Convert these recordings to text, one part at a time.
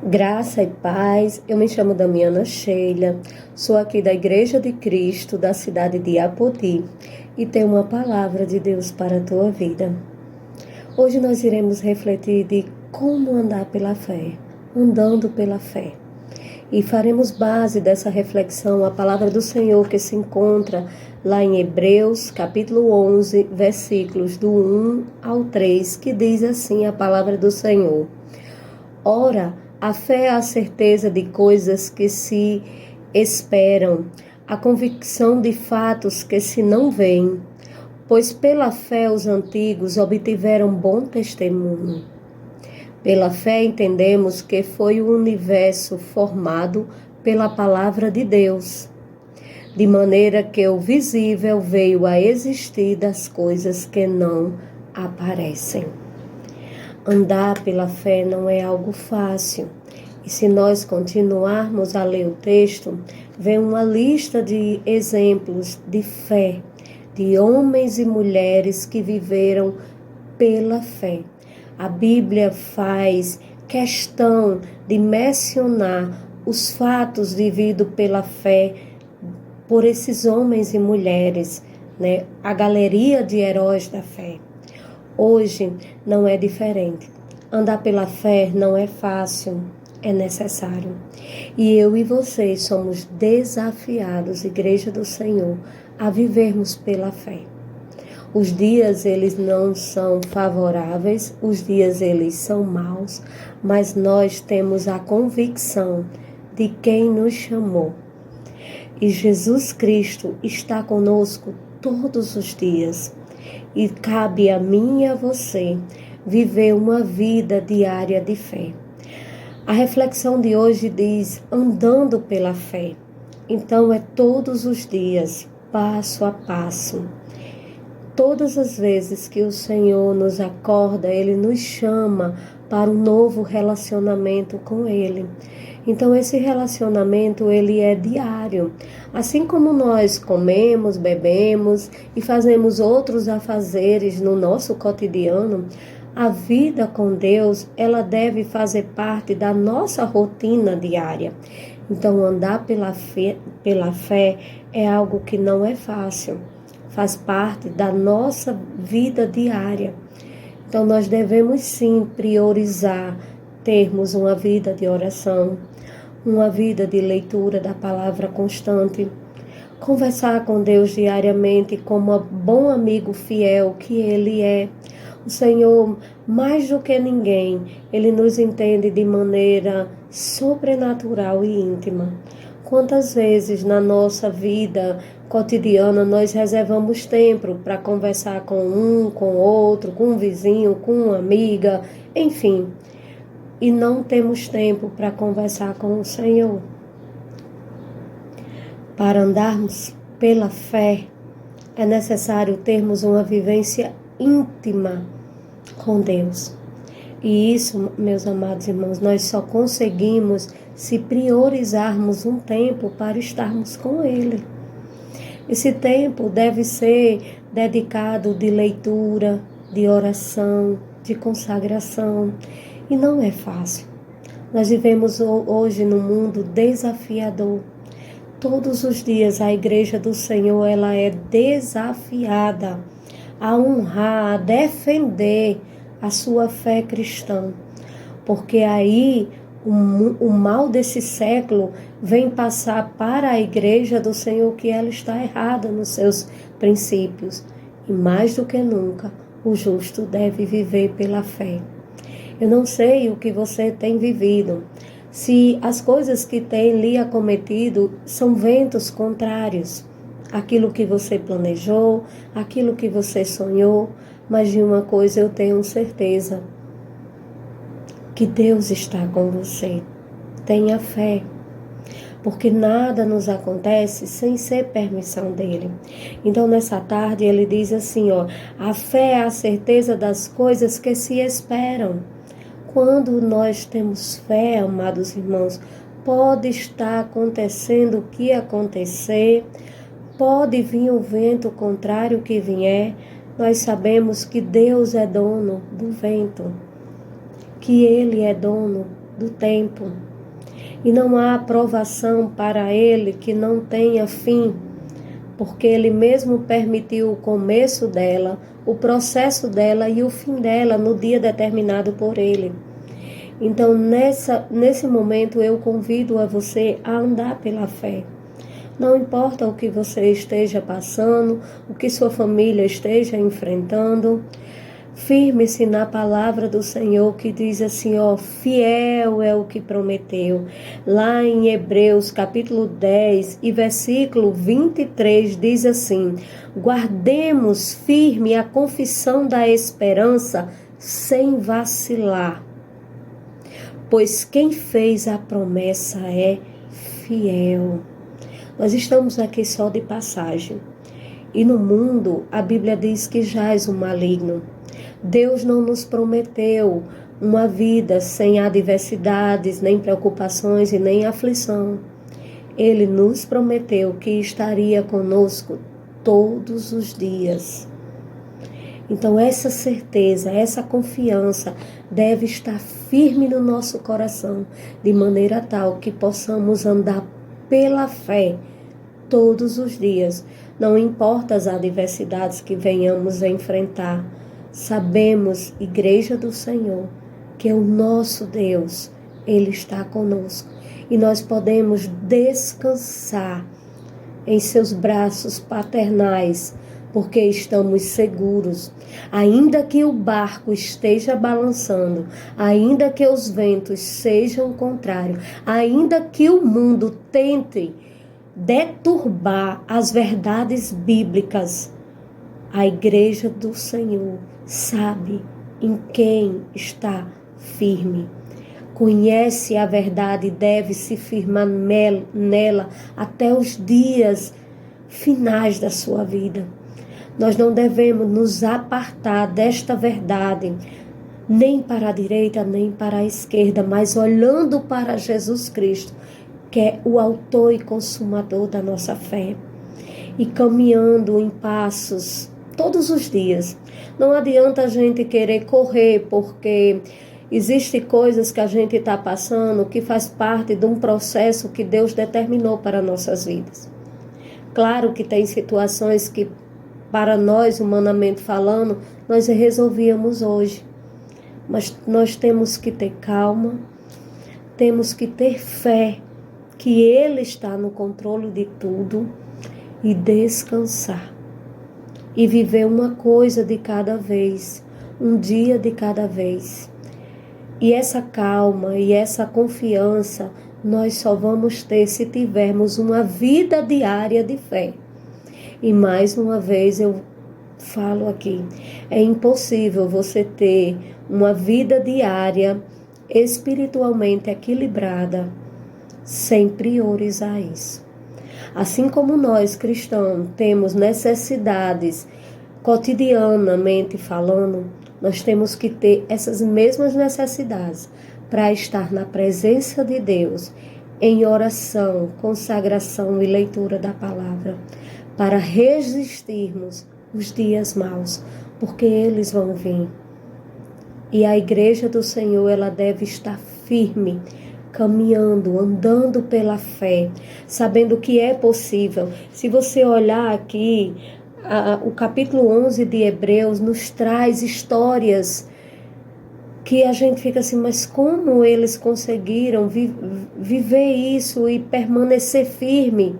Graça e paz, eu me chamo Damiana Sheila, sou aqui da Igreja de Cristo, da cidade de Apodi, e tenho uma palavra de Deus para a tua vida. Hoje nós iremos refletir de como andar pela fé, andando pela fé. E faremos base dessa reflexão a palavra do Senhor que se encontra lá em Hebreus, capítulo 11, versículos do 1 ao 3, que diz assim a palavra do Senhor. Ora, a fé é a certeza de coisas que se esperam, a convicção de fatos que se não veem, pois pela fé os antigos obtiveram bom testemunho. Pela fé entendemos que foi o universo formado pela palavra de Deus, de maneira que o visível veio a existir das coisas que não aparecem. Andar pela fé não é algo fácil. E se nós continuarmos a ler o texto, vem uma lista de exemplos de fé, de homens e mulheres que viveram pela fé. A Bíblia faz questão de mencionar os fatos vividos pela fé por esses homens e mulheres, né? A galeria de heróis da fé. Hoje não é diferente. Andar pela fé não é fácil, é necessário. E eu e você somos desafiados, Igreja do Senhor, a vivermos pela fé. Os dias eles não são favoráveis, os dias eles são maus, mas nós temos a convicção de quem nos chamou. E Jesus Cristo está conosco todos os dias. E cabe a mim e a você viver uma vida diária de fé. A reflexão de hoje diz, andando pela fé. Então é todos os dias, passo a passo. Todas as vezes que o Senhor nos acorda, Ele nos chama para um novo relacionamento com Ele. Então esse relacionamento, ele é diário. Assim como nós comemos, bebemos e fazemos outros afazeres no nosso cotidiano, a vida com Deus, ela deve fazer parte da nossa rotina diária. Então andar pela fé é algo que não é fácil. Faz parte da nossa vida diária. Então nós devemos sim priorizar termos uma vida de oração, uma vida de leitura da palavra constante, conversar com Deus diariamente como um bom amigo fiel que Ele é. O Senhor, mais do que ninguém, Ele nos entende de maneira sobrenatural e íntima. Quantas vezes na nossa vida cotidiana nós reservamos tempo para conversar com um, com outro, com um vizinho, com uma amiga, enfim, e não temos tempo para conversar com o Senhor. Para andarmos pela fé, é necessário termos uma vivência íntima com Deus. E isso, meus amados irmãos, nós só conseguimos se priorizarmos um tempo para estarmos com Ele. Esse tempo deve ser dedicado de leitura, de oração, de consagração. E não é fácil. Nós vivemos hoje num mundo desafiador. Todos os dias a Igreja do Senhor, ela é desafiada a honrar, a defender a sua fé cristã. Porque aí o mal desse século vem passar para a Igreja do Senhor que ela está errada nos seus princípios. E mais do que nunca, o justo deve viver pela fé. Eu não sei o que você tem vivido, se as coisas que tem lhe acometido são ventos contrários, aquilo que você planejou, aquilo que você sonhou, mas de uma coisa eu tenho certeza, que Deus está com você. Tenha fé, porque nada nos acontece sem ser permissão dele. Então nessa tarde ele diz assim, a fé é a certeza das coisas que se esperam. Quando nós temos fé, amados irmãos, pode estar acontecendo o que acontecer, pode vir o vento contrário que vier, nós sabemos que Deus é dono do vento, que Ele é dono do tempo. E não há aprovação para Ele que não tenha fim, porque Ele mesmo permitiu o começo dela, o processo dela e o fim dela no dia determinado por Ele. Então, nesse momento, eu convido a você a andar pela fé. Não importa o que você esteja passando, o que sua família esteja enfrentando, firme-se na palavra do Senhor que diz assim, fiel é o que prometeu. Lá em Hebreus capítulo 10 e versículo 23 diz assim, guardemos firme a confissão da esperança sem vacilar, pois quem fez a promessa é fiel. Nós estamos aqui só de passagem. E no mundo, a Bíblia diz que jaz o maligno. Deus não nos prometeu uma vida sem adversidades, nem preocupações e nem aflição. Ele nos prometeu que estaria conosco todos os dias. Então essa certeza, essa confiança deve estar firme no nosso coração, de maneira tal que possamos andar pela fé todos os dias. Não importa as adversidades que venhamos a enfrentar, sabemos, Igreja do Senhor, que o nosso Deus, Ele está conosco. E nós podemos descansar em seus braços paternais, porque estamos seguros. Ainda que o barco esteja balançando, ainda que os ventos sejam contrários, ainda que o mundo tente deturbar as verdades bíblicas, a Igreja do Senhor sabe em quem está firme. Conhece a verdade e deve se firmar nela até os dias finais da sua vida. Nós não devemos nos apartar desta verdade, nem para a direita, nem para a esquerda, mas olhando para Jesus Cristo, que é o autor e consumador da nossa fé, e caminhando em passos todos os dias. Não adianta a gente querer correr, porque existem coisas que a gente está passando que faz parte de um processo que Deus determinou para nossas vidas. Claro que tem situações que, para nós, humanamente falando, nós resolvíamos hoje. Mas nós temos que ter calma, temos que ter fé que Ele está no controle de tudo e descansar. E viver uma coisa de cada vez, um dia de cada vez. E essa calma e essa confiança nós só vamos ter se tivermos uma vida diária de fé. E mais uma vez eu falo aqui, é impossível você ter uma vida diária espiritualmente equilibrada sem priorizar isso. Assim como nós cristãos temos necessidades cotidianamente falando, nós temos que ter essas mesmas necessidades para estar na presença de Deus, em oração, consagração e leitura da palavra, para resistirmos os dias maus, porque eles vão vir. E a Igreja do Senhor, ela deve estar firme, caminhando, andando pela fé, sabendo que é possível. Se você olhar aqui, o capítulo 11 de Hebreus nos traz histórias que a gente fica assim, mas como eles conseguiram viver isso e permanecer firme?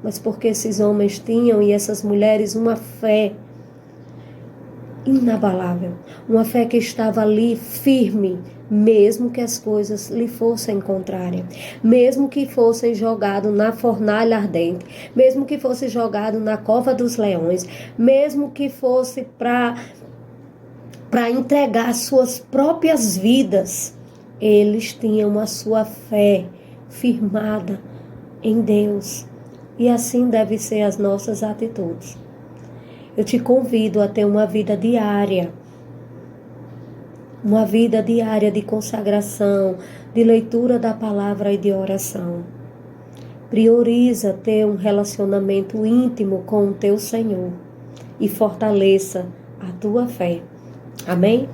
Mas porque esses homens tinham e essas mulheres uma fé inabalável, uma fé que estava ali firme, mesmo que as coisas lhe fossem contrárias, mesmo que fossem jogados na fornalha ardente, mesmo que fosse jogado na cova dos leões, mesmo que fosse para entregar suas próprias vidas, eles tinham a sua fé firmada em Deus. E assim devem ser as nossas atitudes. Eu te convido a ter uma vida diária de consagração, de leitura da palavra e de oração. Prioriza ter um relacionamento íntimo com o teu Senhor e fortaleça a tua fé. Amém?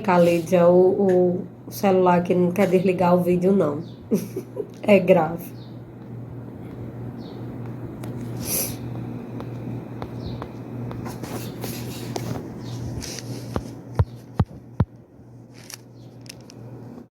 Calidia, o celular que não quer desligar o vídeo, não. É grave.